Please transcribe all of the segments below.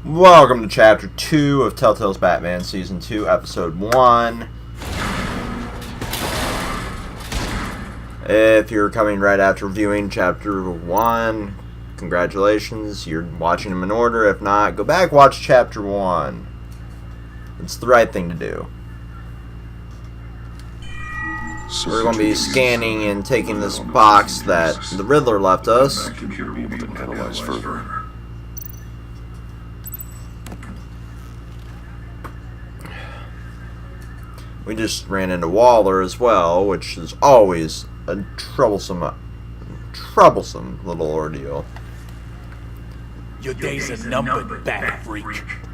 Welcome to Chapter 2 of Telltale's Batman Season 2, Episode 1. If you're coming right after viewing Chapter 1, congratulations, you're watching them in order. If not, go back, watch Chapter 1. It's the right thing to do. We're going to be scanning and taking this box that the Riddler left us. Analyze further. We just ran into Waller as well, which is always a troublesome little ordeal. Your days are numbered, Bat Freak.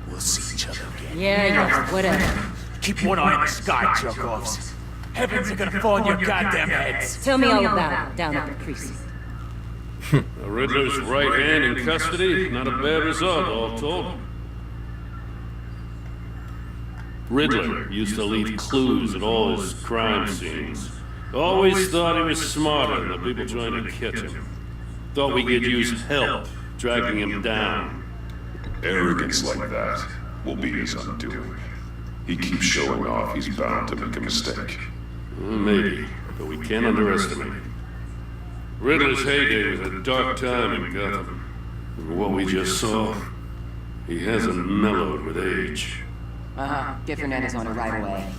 We'll see each other again. Yeah, whatever. Keep one eye in the sky, jerk-offs. Heavens are gonna fall on your goddamn heads. Tell me all about it down at the precinct. The Riddler's right hand in custody, not a bad result, all told. Riddler used to leave clues at all his crime scenes. Always thought he was smarter than the people trying to catch him. Thought we could use help dragging him down. Arrogance like that will be his undoing. He keeps showing off he's bound to make a mistake. Maybe, but we can't underestimate it. Riddler's heyday was a dark time in Gotham. And what we just saw, he hasn't mellowed with age. Different is on it right away.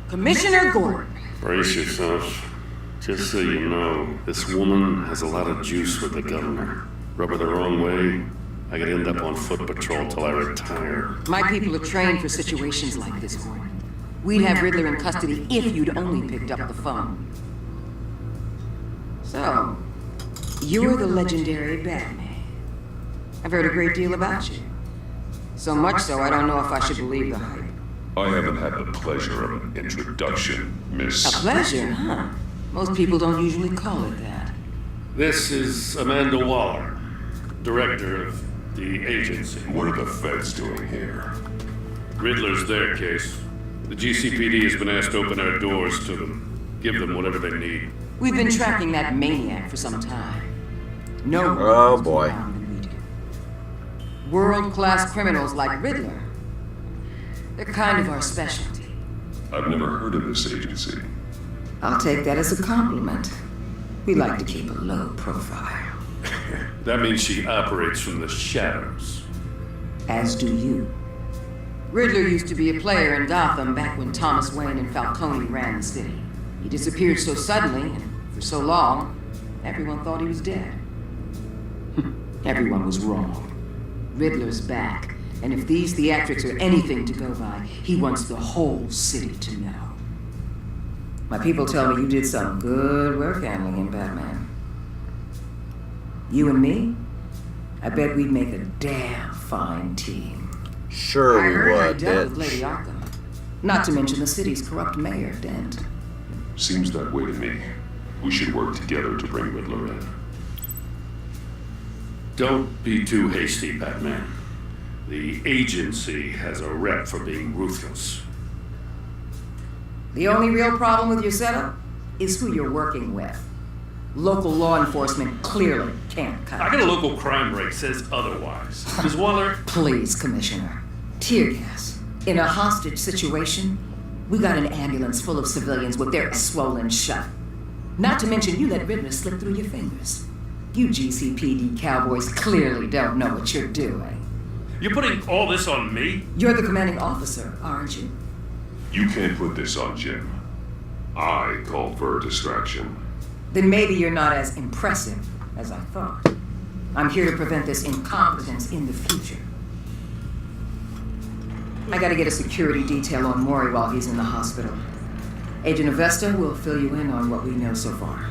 Commissioner Gordon. Brace yourself. Just so you know, this woman has a lot of juice with the governor. Rub her the wrong way, I could end up on foot patrol till I retire. My people are trained for situations like this, Gordon. We'd have Riddler in custody if you'd only picked up the phone. So, you're the legendary Batman. I've heard a great deal about you. So much so, I don't know if I should believe the hype. I haven't had the pleasure of an introduction, Miss... A pleasure, huh? Most people don't usually call it that. This is Amanda Waller, director of the agency. What are the feds doing here? Riddler's their case. The GCPD has been asked to open our doors to them, give them whatever they need. We've been tracking that maniac for some time. No one Oh, knows boy. more than we do. World-class criminals like Riddler. They're kind of our specialty. I've never heard of this agency. I'll take that as a compliment. We like to keep a low profile. That means she operates from the shadows. As do you. Riddler used to be a player in Gotham back when Thomas Wayne and Falcone ran the city. He disappeared so suddenly and for so long, everyone thought he was dead. Everyone was wrong. Riddler's back, and if these theatrics are anything to go by, he wants the whole city to know. My people tell me you did some good work handling him, Batman. You and me? I bet we'd make a damn fine team. Sure I we heard I would, dealt with bitch. Lady Arkham. Not to mention the city's corrupt mayor, Dent. Seems that way to me. We should work together to bring Riddler in. Don't be too hasty, Batman. The agency has a rep for being ruthless. The only real problem with your setup is who you're working with. Local law enforcement clearly can't cut I it. got a local crime rate says otherwise. Ms. Waller, Please, Commissioner. Tear gas. In a hostage situation, we got an ambulance full of civilians with their swollen shut. Not to mention you let Riddler slip through your fingers. You GCPD cowboys clearly don't know what you're doing. you're putting all this on me? You're the commanding officer, aren't you? You can't put this on Jim. I called for a distraction. Then maybe you're not as impressive as I thought. I'm here to prevent this incompetence in the future. I gotta get a security detail on Maury while he's in the hospital. Agent Avesta will fill you in on what we know so far,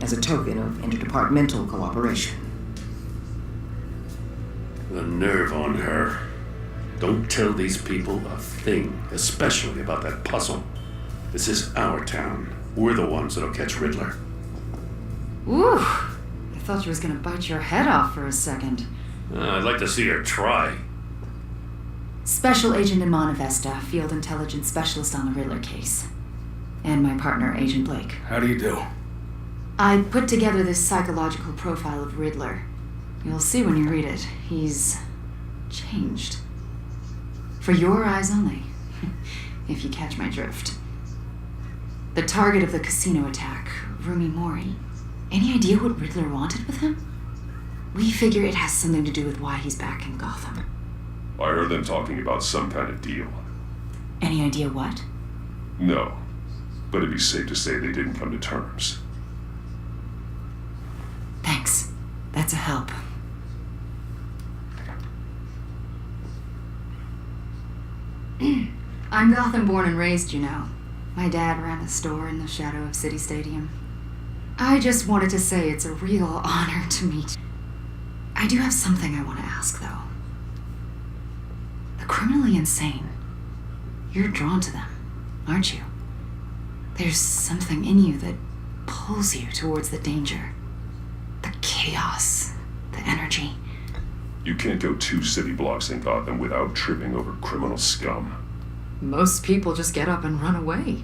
as a token of interdepartmental cooperation. The nerve on her. Don't tell these people a thing, especially about that puzzle. This is our town. We're the ones that'll catch Riddler. Ooh, I thought you was gonna bite your head off for a second. I'd like to see her try. Special Agent Iman Avesta, Field Intelligence Specialist on the Riddler case. And my partner, Agent Blake. How do you do? I put together this psychological profile of Riddler. You'll see when you read it. He's changed. For your eyes only, if you catch my drift. The target of the casino attack, Rumi Mori. Any idea what Riddler wanted with him? We figure it has something to do with why he's back in Gotham. I heard them talking about some kind of deal. Any idea what? No, but it'd be safe to say they didn't come to terms. Thanks. That's a help. I'm Gotham born and raised, you know. My dad ran a store in the shadow of City Stadium. I just wanted to say it's a real honor to meet you. I do have something I want to ask, though. The criminally insane. You're drawn to them, aren't you? There's something in you that pulls you towards the danger. The chaos, the energy. You can't go 2 city blocks in Gotham without tripping over criminal scum. Most people just get up and run away.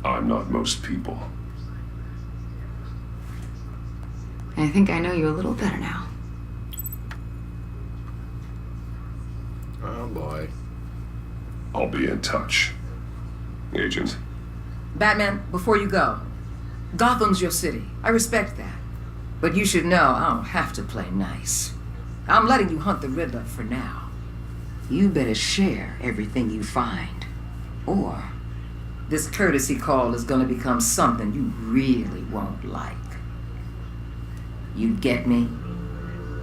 I'm not most people. I think I know you a little better now. Oh boy. I'll be in touch. Agent. Batman, before you go, Gotham's your city. I respect that. But you should know I don't have to play nice. I'm letting you hunt the Riddler for now. You better share everything you find. Or this courtesy call is gonna become something you really won't like. You get me?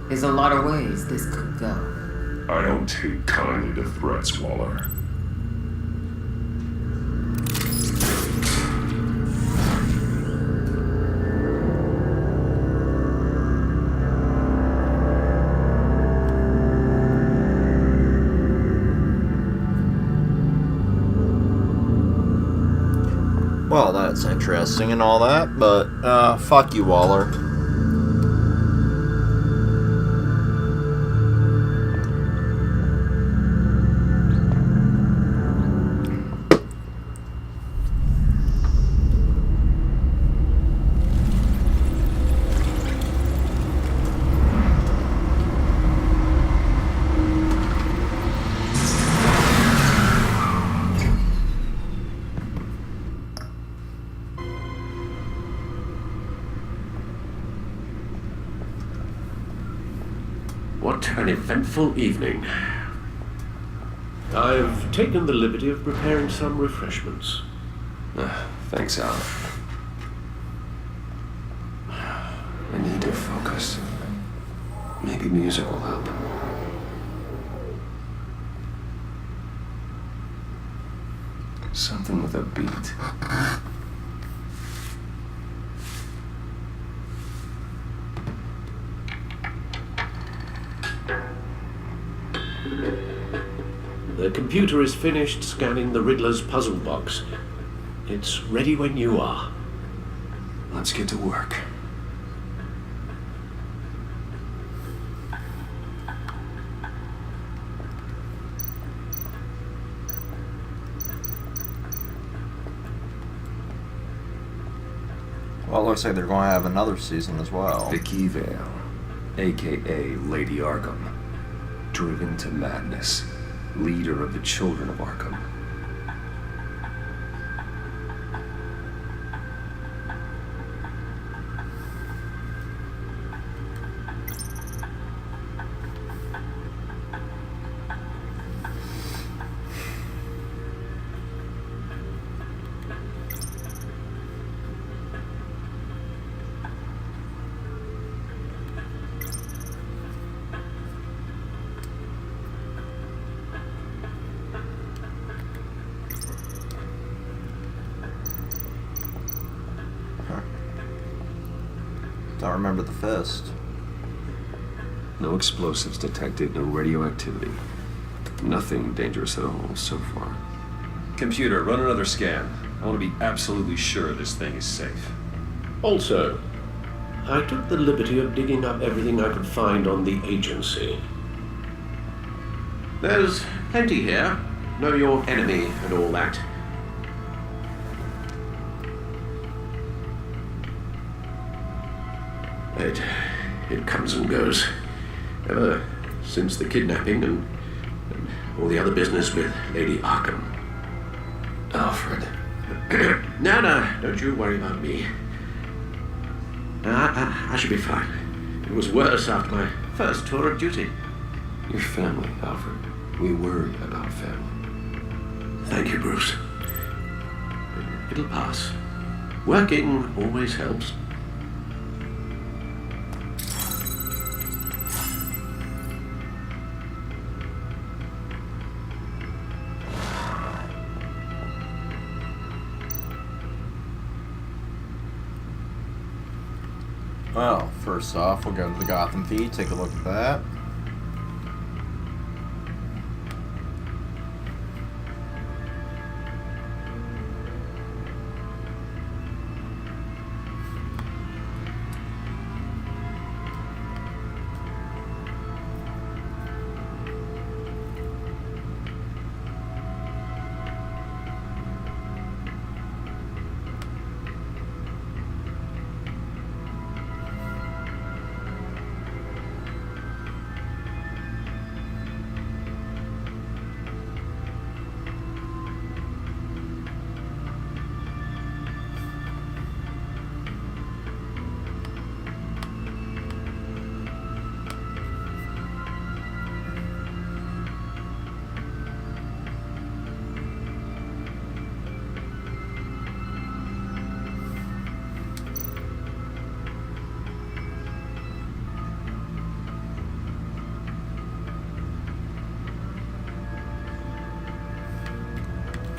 There's a lot of ways this could go. I don't take kindly to threats, Waller. Well, that's interesting and all that, but, fuck you, Waller. What an eventful evening. I've taken the liberty of preparing some refreshments. Thanks, Al. I need to focus. Maybe music will help. Something with a beat. The computer is finished scanning the Riddler's puzzle box. It's ready when you are. Let's get to work. Well, it looks like they're going to have another season as well. Vicky Vale, a.k.a. Lady Arkham, driven to madness, leader of the Children of Arkham. Don't remember the fist. No explosives detected, no radioactivity. Nothing dangerous at all so far. Computer, run another scan. I want to be absolutely sure this thing is safe. Also, I took the liberty of digging up everything I could find on the agency. There's plenty here. Know your enemy and all that. It comes and goes. Ever since the kidnapping and all the other business with Lady Arkham. Alfred. No, don't you worry about me. I should be fine. It was worse after my first tour of duty. Your family, Alfred. We worry about family. Thank you, Bruce. It'll pass. Working always helps. Well, first off, we'll go to the Gotham feed, take a look at that.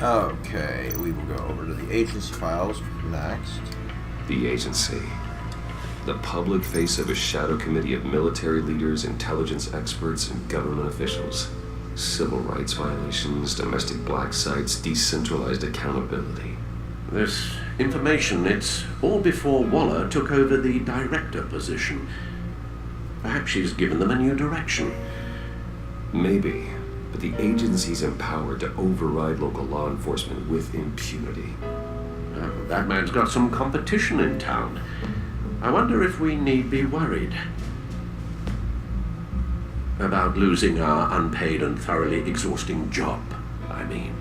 Okay, we will go over to the agency files next. The agency. The public face of a shadow committee of military leaders, intelligence experts, and government officials. Civil rights violations, domestic black sites, decentralized accountability. This information, it's all before Waller took over the director position. Perhaps she's given them a new direction. Maybe, but the agency's empowered to override local law enforcement with impunity. That man's got some competition in town. I wonder if we need be worried about losing our unpaid and thoroughly exhausting job, I mean.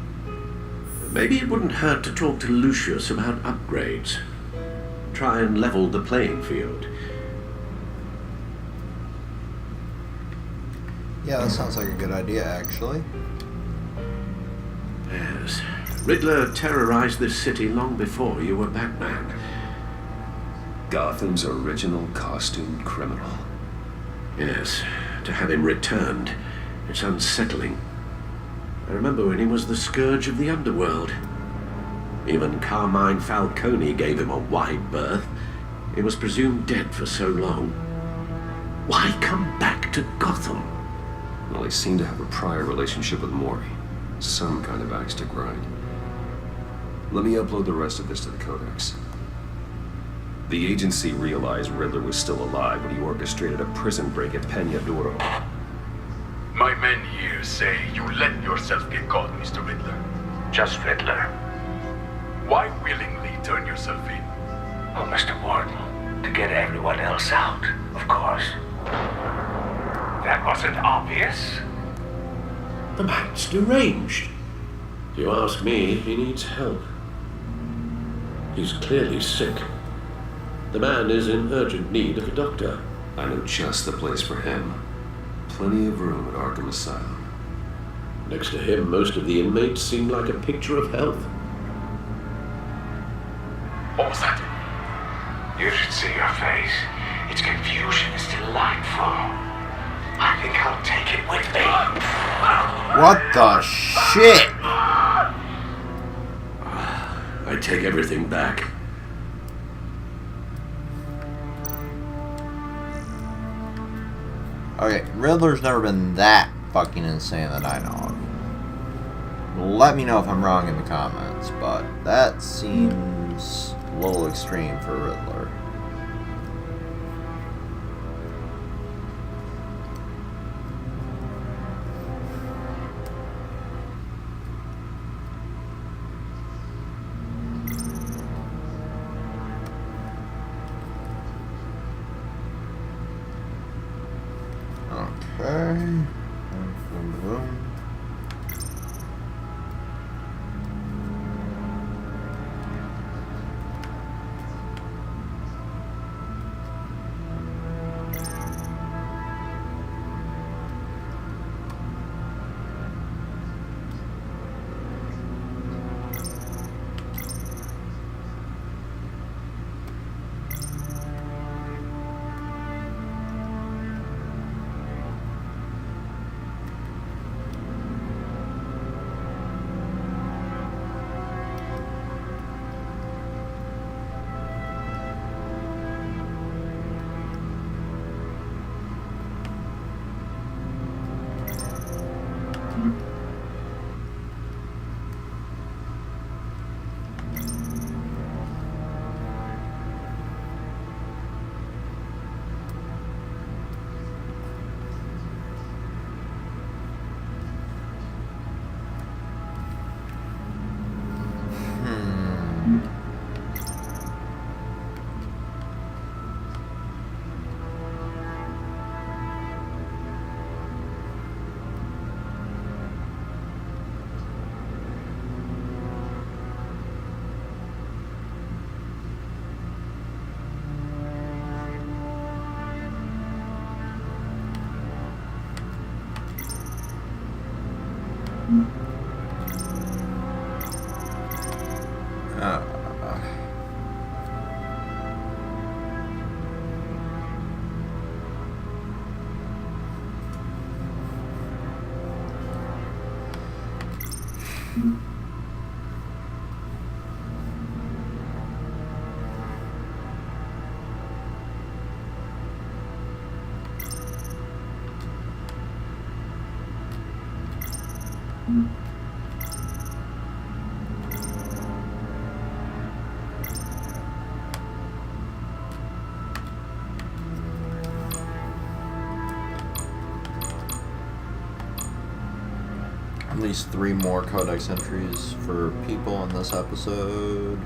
Maybe it wouldn't hurt to talk to Lucius about upgrades. Try and level the playing field. Yeah, that sounds like a good idea, actually. Yes. Riddler terrorized this city long before you were Batman. Gotham's original costumed criminal. Yes, to have him returned, it's unsettling. I remember when he was the scourge of the underworld. Even Carmine Falcone gave him a wide berth. He was presumed dead for so long. Why come back to Gotham? Well, he seemed to have a prior relationship with Mori. Some kind of axe to grind. Let me upload the rest of this to the Codex. The agency realized Riddler was still alive when he orchestrated a prison break at Peña Duro. My men here say you let yourself get caught, Mr. Riddler. Just Riddler. Why willingly turn yourself in? Oh, Mr. Warden, to get everyone else out, of course. That wasn't obvious. The man's deranged. If you ask me, he needs help. He's clearly sick. The man is in urgent need of a doctor. I know just the place for him. Plenty of room at Arkham Asylum. Next to him, most of the inmates seem like a picture of health. What was that? You should see your face. Its confusion is delightful. I think I'll take it with me. What the shit? I take everything back. Okay, Riddler's never been that fucking insane that I know of. Let me know if I'm wrong in the comments, but that seems a little extreme for Riddler. Okay. Boom, boom. At least 3 more codex entries for people in this episode,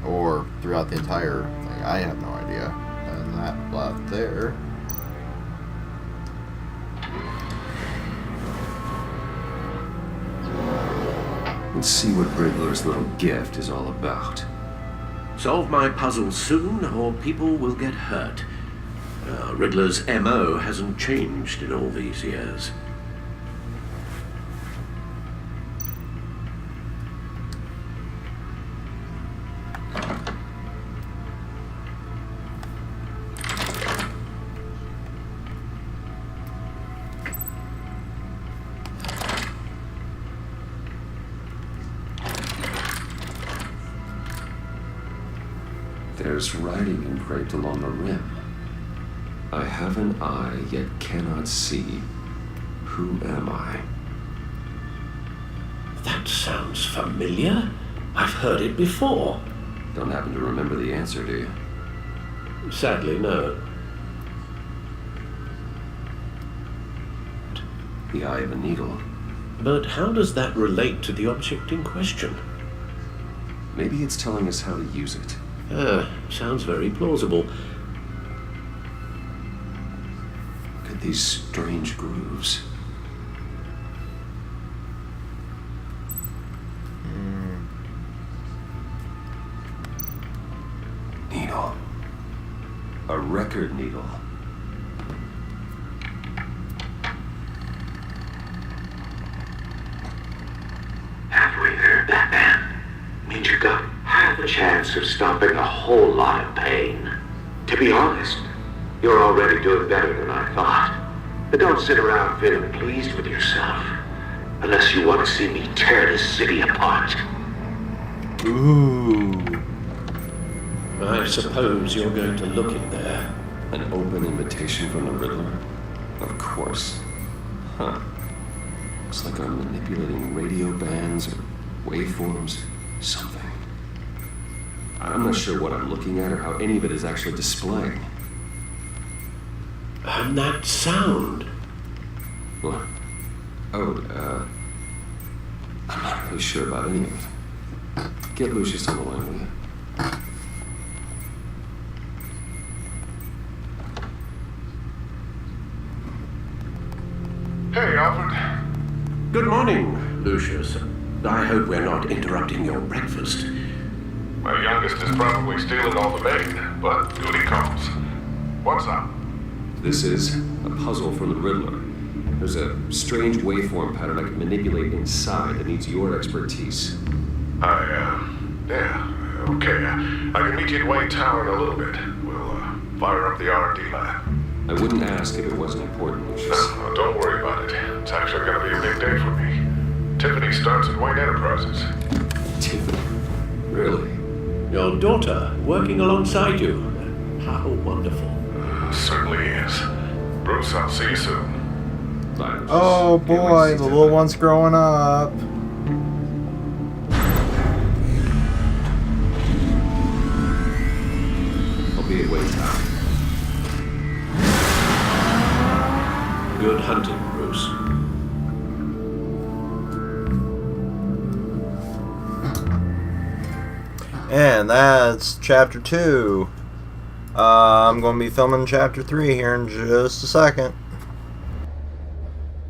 or throughout the entire thing. I have no idea. And that left there. Let's see what Riddler's little gift is all about. Solve my puzzle soon, or people will get hurt. Riddler's MO hasn't changed in all these years. There's writing engraved along the rim. I have an eye, yet cannot see. Who am I? That sounds familiar. I've heard it before. Don't happen to remember the answer, do you? Sadly, no. The eye of a needle. But how does that relate to the object in question? Maybe it's telling us how to use it. Sounds very plausible. Look at these strange grooves. Needle. A record needle. Halfway there, Batman. Means you got half a chance of stopping a whole lot of pain. To be honest, you're already doing better than I thought. But don't sit around feeling pleased with yourself. Unless you want to see me tear this city apart. Ooh. I suppose you're going to look in there. An open invitation from the Riddler? Of course. Huh. Looks like I'm manipulating radio bands or waveforms. Something. I'm not sure what I'm looking at or how any of it is actually displaying. And that sound. What? Oh, I'm not really sure about any of it. Get Lucius on the line, will you? Hey, Alfred. Good morning, Lucius. I hope we're not interrupting your breakfast. My youngest is probably stealing all the bait, but duty calls. What's up? This is a puzzle from the Riddler. There's a strange waveform pattern I can manipulate inside that needs your expertise. Yeah, okay. I can meet you at Wayne Tower in a little bit. We'll, fire up the R&D lab. I wouldn't ask if it wasn't important, Lucius. No, don't worry about it. It's actually gonna be a big day for me. Tiffany starts at Wayne Enterprises. Tiffany? Really? Your daughter working alongside you. How wonderful. Certainly is. Bruce, I'll see you soon. Bye, Lucius. Oh Can't wait to boy, see the Tiffany. little one's growing up. I'll be at Wayne Tower. Good hunting, Bruce. And that's chapter 2. I'm going to be filming chapter 3 here in just a second.